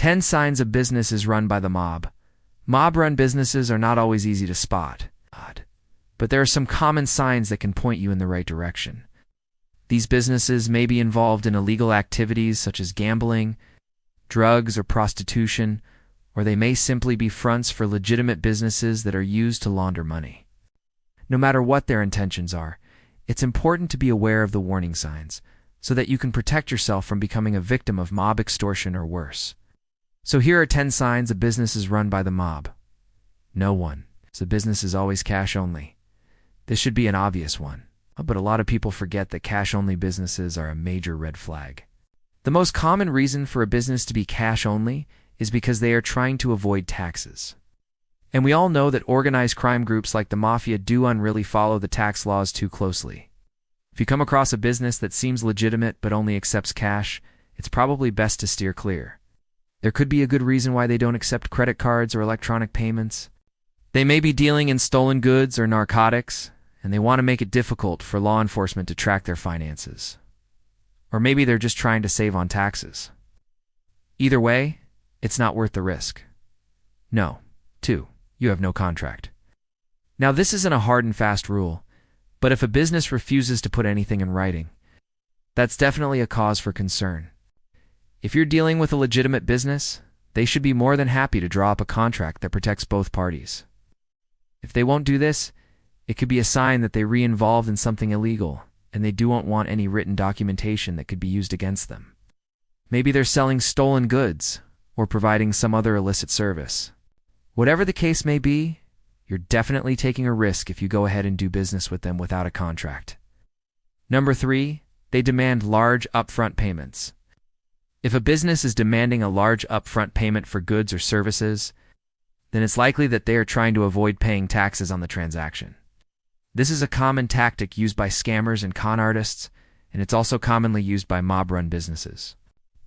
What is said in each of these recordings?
10 signs a business is run by the mob. Mob-run businesses are not always easy to spot, but there are some common signs that can point you in the right direction. These businesses may be involved in illegal activities such as gambling, drugs, or prostitution, or they may simply be fronts for legitimate businesses that are used to launder money. No matter what their intentions are, it's important to be aware of the warning signs so that you can protect yourself from becoming a victim of mob extortion or worse. So here are 10 signs a business is run by the mob. No one. So business is always cash only. This should be an obvious one, but a lot of people forget that cash-only businesses are a major red flag. The most common reason for a business to be cash-only is because they are trying to avoid taxes. And we all know that organized crime groups like the Mafia do really follow the tax laws too closely. If you come across a business that seems legitimate but only accepts cash, it's probably best to steer clear. There could be a good reason why they don't accept credit cards or electronic payments. They may be dealing in stolen goods or narcotics, and they want to make it difficult for law enforcement to track their finances. Or maybe they're just trying to save on taxes. Either way, it's not worth the risk. No. 2. You have no contract. Now, this isn't a hard and fast rule, but if a business refuses to put anything in writing, that's definitely a cause for concern. If you're dealing with a legitimate business, they should be more than happy to draw up a contract that protects both parties. If they won't do this, it could be a sign that they're re-involved in something illegal, and they don't want any written documentation that could be used against them. Maybe they're selling stolen goods or providing some other illicit service. Whatever the case may be, you're definitely taking a risk if you go ahead and do business with them without a contract. Number 3, they demand large upfront payments. If a business is demanding a large upfront payment for goods or services, then it's likely that they are trying to avoid paying taxes on the transaction. This is a common tactic used by scammers and con artists, and it's also commonly used by mob-run businesses.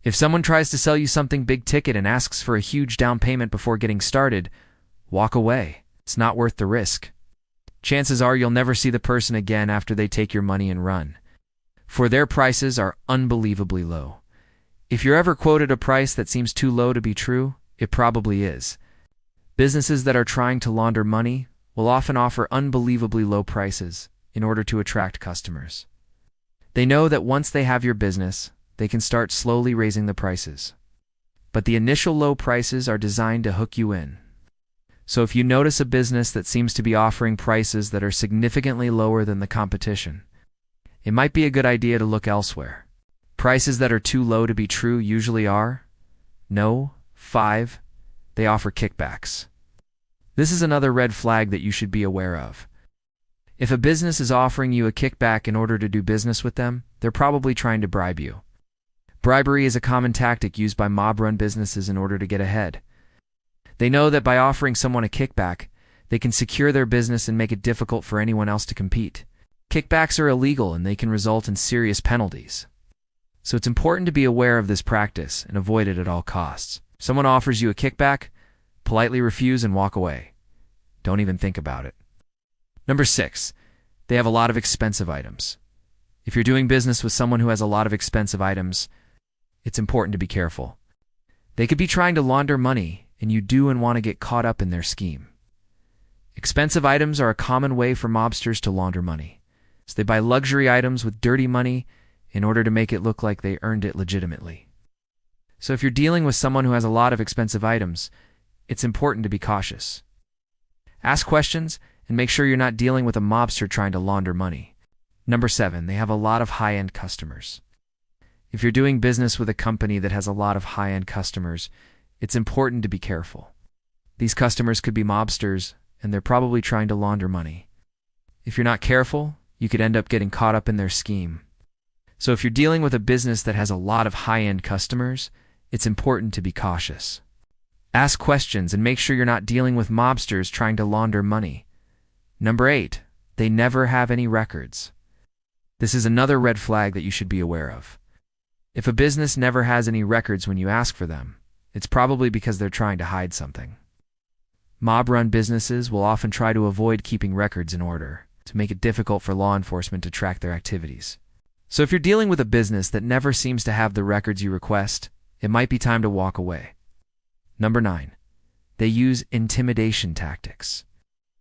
If someone tries to sell you something big ticket and asks for a huge down payment before getting started, walk away. It's not worth the risk. Chances are you'll never see the person again after they take your money and run, for their prices are unbelievably low. If you're ever quoted a price that seems too low to be true, it probably is. Businesses that are trying to launder money will often offer unbelievably low prices in order to attract customers. They know that once they have your business, they can start slowly raising the prices. But the initial low prices are designed to hook you in. So if you notice a business that seems to be offering prices that are significantly lower than the competition, it might be a good idea to look elsewhere. Prices that are too low to be true usually are 5. They offer kickbacks. This is another red flag that you should be aware of. If a business is offering you a kickback in order to do business with them, they're probably trying to bribe you. Bribery is a common tactic used by mob-run businesses in order to get ahead. They know that by offering someone a kickback, they can secure their business and make it difficult for anyone else to compete. Kickbacks are illegal and they can result in serious penalties. So it's important to be aware of this practice and avoid it at all costs. If someone offers you a kickback, politely refuse and walk away. Don't even think about it. Number 6, they have a lot of expensive items. If you're doing business with someone who has a lot of expensive items, it's important to be careful. They could be trying to launder money, and you do want to get caught up in their scheme. Expensive items are a common way for mobsters to launder money. So they buy luxury items with dirty money in order to make it look like they earned it legitimately. So if you're dealing with someone who has a lot of expensive items, it's important to be cautious. Ask questions and make sure you're not dealing with a mobster trying to launder money. Number 7, they have a lot of high-end customers. If you're doing business with a company that has a lot of high-end customers, it's important to be careful. These customers could be mobsters, and they're probably trying to launder money. If you're not careful, you could end up getting caught up in their scheme. So if you're dealing with a business that has a lot of high-end customers, it's important to be cautious. Ask questions and make sure you're not dealing with mobsters trying to launder money. Number 8, they never have any records. This is another red flag that you should be aware of. If a business never has any records when you ask for them, it's probably because they're trying to hide something. Mob-run businesses will often try to avoid keeping records in order to make it difficult for law enforcement to track their activities. So if you're dealing with a business that never seems to have the records you request, it might be time to walk away. Number 9. They use intimidation tactics.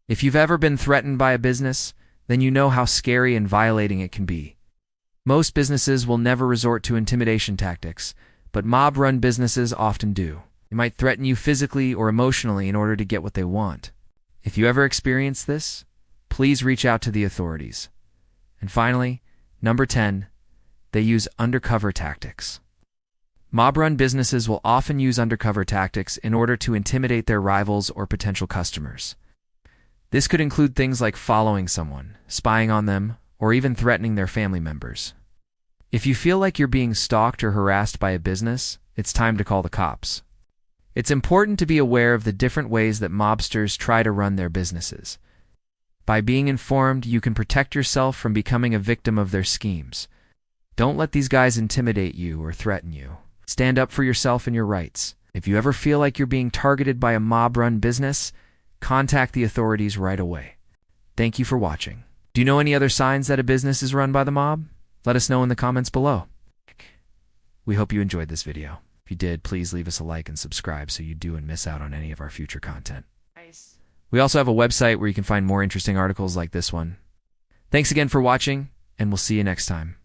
If you've ever been threatened by a business, then you know how scary and violating it can be. Most businesses will never resort to intimidation tactics, but mob-run businesses often do. They might threaten you physically or emotionally in order to get what they want. If you ever experience this, please reach out to the authorities. And finally, number 10, they use undercover tactics. Mob-run businesses will often use undercover tactics in order to intimidate their rivals or potential customers. This could include things like following someone, spying on them, or even threatening their family members. If you feel like you're being stalked or harassed by a business, it's time to call the cops. It's important to be aware of the different ways that mobsters try to run their businesses. By being informed, you can protect yourself from becoming a victim of their schemes. Don't let these guys intimidate you or threaten you. Stand up for yourself and your rights. If you ever feel like you're being targeted by a mob-run business, contact the authorities right away. Thank you for watching. Do you know any other signs that a business is run by the mob? Let us know in the comments below. We hope you enjoyed this video. If you did, please leave us a like and subscribe so you don't miss out on any of our future content. Nice. We also have a website where you can find more interesting articles like this one. Thanks again for watching, and we'll see you next time.